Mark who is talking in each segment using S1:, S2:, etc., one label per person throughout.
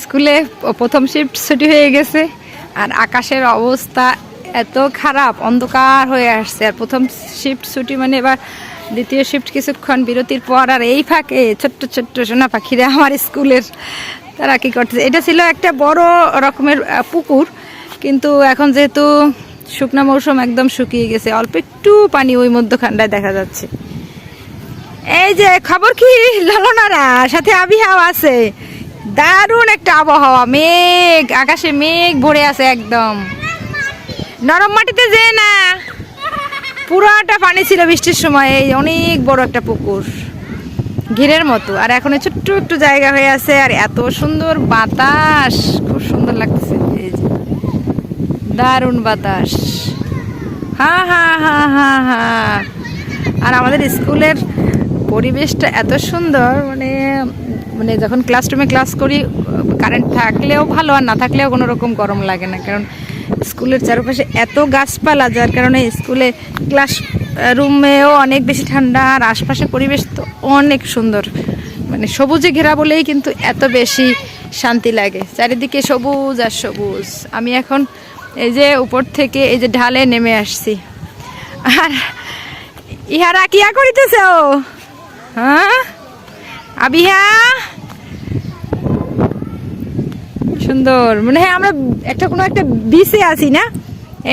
S1: স্কুলে প্রথম শিফট ছুটি হয়ে গেছে আর আকাশের অবস্থা এত খারাপ, অন্ধকার হয়ে আসছে। আর প্রথম শিফট ছুটি মানে এবার দ্বিতীয় শিফট কিছুক্ষণ বিরতির পর, আর এই ফাঁকে ছোট্ট ছোট্ট সোনা পাখিরা আমার স্কুলের তারা কী করতেছে। এটা ছিল একটা বড় রকমের পুকুর, কিন্তু এখন যেহেতু শুকনা মৌসুম একদম শুকিয়ে গেছে, অল্প একটু পানি ওই মধ্যখানটায় দেখা যাচ্ছে। এই যে খবর কি লালনারা, সাথে আবহাওয়া আছে, দারুণ একটা আবহাওয়া, মেঘ, আকাশে মেঘ ভরে আছে একদম। নরম মাটিতে যে না পুরাটা পানি ছিল বৃষ্টির সময়, এই অনেক বড় একটা পুকুর ঘিরের মতো, আর এখন ছোট্ট একটু জায়গা হয়ে আছে। আর এত সুন্দর বাতাস, খুব সুন্দর লাগছে, এই যে দারুণ বাতাস। হ্যাঁ হ্যাঁ হ্যাঁ হ্যাঁ হ্যাঁ। আর আমাদের স্কুলের পরিবেশটা এত সুন্দর, মানে মানে যখন ক্লাসরুমে ক্লাস করি কারেন্ট থাকলেও ভালো, আর না থাকলেও কোনো রকম গরম লাগে না, কারণ স্কুলের চারপাশে এত গাছপালা, যার কারণে স্কুলে ক্লাস রুমেও অনেক বেশি ঠান্ডা, আর আশপাশের পরিবেশ তো অনেক সুন্দর, মানে সবুজে ঘেরা বলেই কিন্তু এত বেশি শান্তি লাগে, চারিদিকে সবুজ আর সবুজ। আমি এখন এই যে উপর থেকে এই যে ঢালে নেমে আসছি, আর ইহারা কিয়া করিতেছ? হ্যাঁ আবিহা, সুন্দর, মনে হয় আমরা একটা কোনো একটা বিচে আছি না?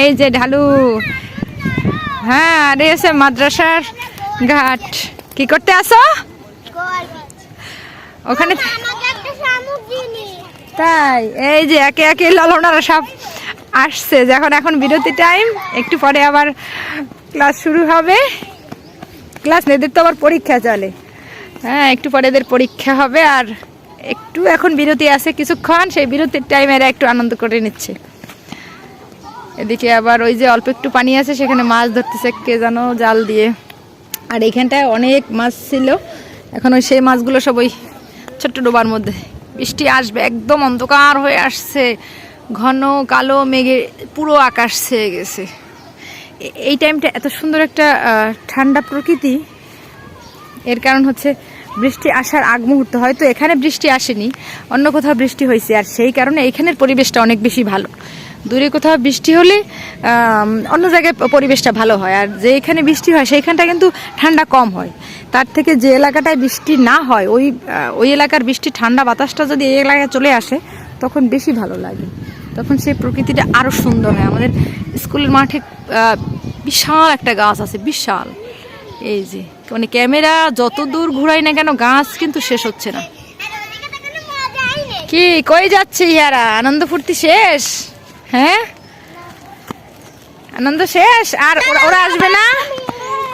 S1: এই যে ঢালু, হ্যাঁ আরে এসে মাদ্রাসার ঘাট। কি করতে আসো ওখানে? তাই এই যে একে একে লালনারা সব আসছে, যখন এখন বিরতি টাইম, একটু পরে আবার ক্লাস শুরু হবে। ক্লাস এদের তো আবার পরীক্ষা চলে, হ্যাঁ একটু পরে এদের পরীক্ষা হবে, আর একটু এখন বিরতি আছে কিছুক্ষণ, সেই বিরতির টাইমে এরা একটু আনন্দ করে নিচ্ছে। এদিকে আবার ওই যে অল্প একটু পানি আছে, সেখানে মাছ ধরতেছে কে যেন জাল দিয়ে, আর এইখানটায় অনেক মাছ ছিল, এখন ওই সেই মাছগুলো সব ওই ছোট্ট ডোবার মধ্যে। বৃষ্টি আসবে, একদম অন্ধকার হয়ে আসছে, ঘন কালো মেঘে পুরো আকাশ ছেয়ে গেছে। এই টাইমটা এত সুন্দর একটা ঠান্ডা প্রকৃতি, এর কারণ হচ্ছে বৃষ্টি আসার আগ মুহূর্ত, হয়তো এখানে বৃষ্টি আসেনি, অন্য কোথাও বৃষ্টি হয়েছে, আর সেই কারণে এখানের পরিবেশটা অনেক বেশি ভালো। দূরে কোথাও বৃষ্টি হলে অন্য জায়গায় পরিবেশটা ভালো হয়, আর যে এখানে বৃষ্টি হয় সেইখানটা কিন্তু ঠান্ডা কম হয়। তার থেকে যে এলাকাটায় বৃষ্টি না হয়, ওই এলাকার বৃষ্টি ঠান্ডা বাতাসটা যদি এই এলাকায় চলে আসে, তখন বেশি ভালো লাগে, তখন সেই প্রকৃতিটা আরও সুন্দর হয়। আমাদের স্কুলের মাঠে বিশাল একটা গাছ আছে, বিশাল, এই যে মানে ক্যামেরা যত দূর ঘুরাই না কেন গাছ কিন্তু শেষ হচ্ছে না। কি কই যাচ্ছে ইহারা? আনন্দ ফুর্তি শেষ? হ্যাঁ আনন্দ শেষ, আর ওরা আসবে না?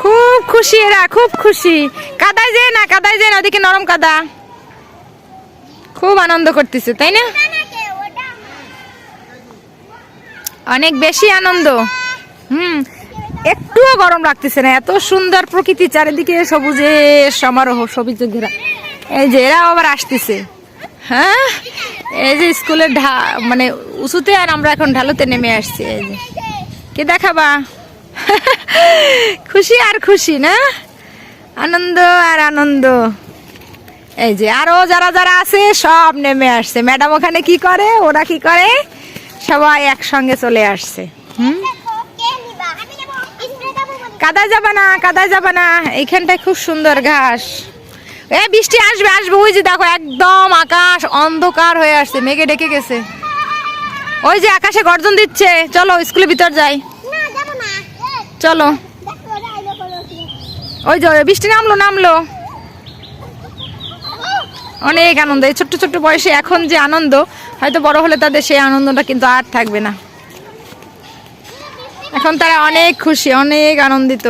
S1: খুব খুশি এরা, খুব খুশি। কাদায় যায় না, কাদায় যায় না, ওদিকে নরম কাদা, খুব আনন্দ করতেছে তাই না? অনেক বেশি আনন্দ। একটুও গরম লাগতেছে না, এত সুন্দর প্রকৃতি, চারিদিকে সবুজে সমারোহ, সবুজে ঘেরা। এই যে এরা আবার আসতেছে, হ্যাঁ এই যে স্কুলের মানে উঁচুতে, আর আমরা এখন ঢালুতে নেমে আসছি। এই যে কে দেখাবা? খুশি আর খুশি না, আনন্দ আর আনন্দ। এই যে আরো যারা যারা আছে সব নেমে আসছে। ম্যাডাম ওখানে কি করে, ওরা কি করে, সবাই একসঙ্গে চলে আসছে। কাদায় যাবা না, কাদায় যাবা না, এইখানটায় খুব সুন্দর ঘাস। বৃষ্টি আসবে আসবে, ওই যে দেখো একদম আকাশ অন্ধকার হয়ে আসছে, মেঘে ঢেকে গেছে, ওই যে আকাশে গর্জন দিচ্ছে। চলো স্কুলের ভিতর যাই, চলো। ওই যে বৃষ্টি নামলো নামলো, অনেক আনন্দ। এই ছোট্ট ছোট্ট বয়সে এখন যে আনন্দ, হয়তো বড় হলে তাদের সেই আনন্দটা কিন্তু আর থাকবে না। এখন তারা অনেক খুশি, অনেক আনন্দিত।